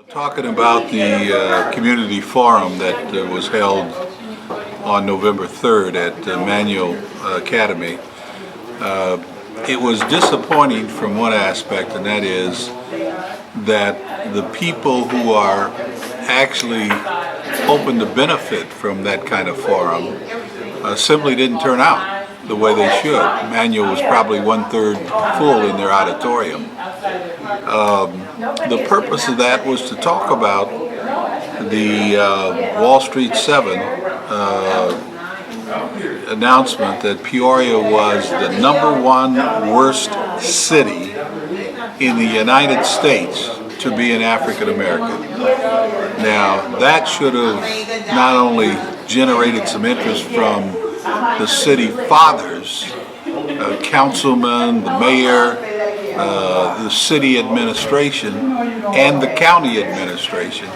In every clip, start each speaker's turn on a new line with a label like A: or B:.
A: Talking about the community forum that was held on November 3rd at Manual Academy, it was disappointing from one aspect, and that is that the people who are actually hoping to benefit from that kind of forum simply didn't turn out the way they should. Manual was probably 1/3 full in their auditorium. The purpose of that was to talk about the Wall Street 7 announcement that Peoria was the #1 worst city in the United States to be an African American. Now, that should have not only generated some interest from the city fathers, councilmen, the mayor, the city administration, and the county administration,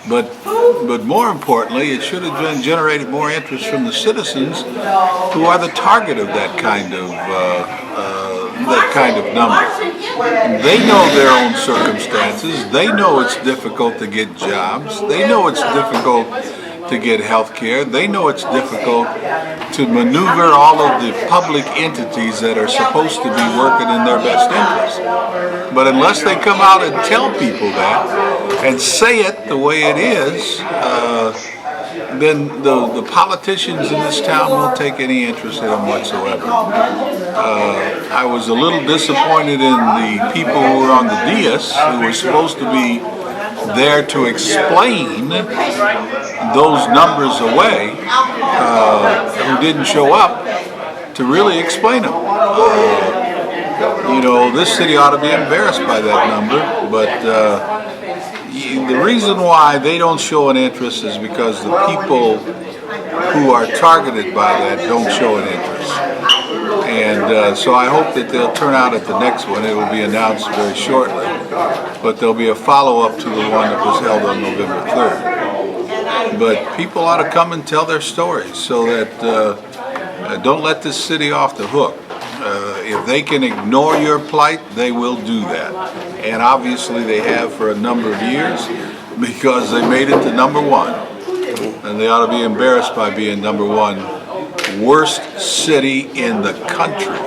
A: but more importantly, it should have generated more interest from the citizens who are the target of that kind of number. They know their own circumstances. They know it's difficult to get jobs. They know it's difficult to get health care. They know it's difficult to maneuver all of the public entities that are supposed to be working in their best interest. But unless they come out and tell people that and say it the way it is, then the politicians in this town won't take any interest in them whatsoever. I was a little disappointed in the people who were on the dais, who were supposed to be there to explain those numbers away, who didn't show up to really explain them. This city ought to be embarrassed by that number, but the reason why they don't show an interest is because the people who are targeted by that don't show an interest. And so I hope that they'll turn out at the next one. It will be announced very shortly. But there'll be a follow-up to the one that was held on November 3rd. But people ought to come and tell their stories so that don't let this city off the hook. If they can ignore your plight, they will do that. And obviously they have for a number of years, because they made it to #1. And they ought to be embarrassed by being #1 worst city in the country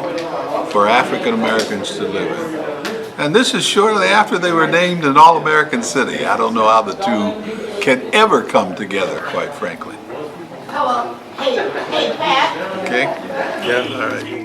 A: for African Americans to live in. And this is shortly after they were named an All-American city. I don't know how the two can ever come together, quite frankly.
B: Hello. Hey, Pat.
A: Okay? Yeah, all right.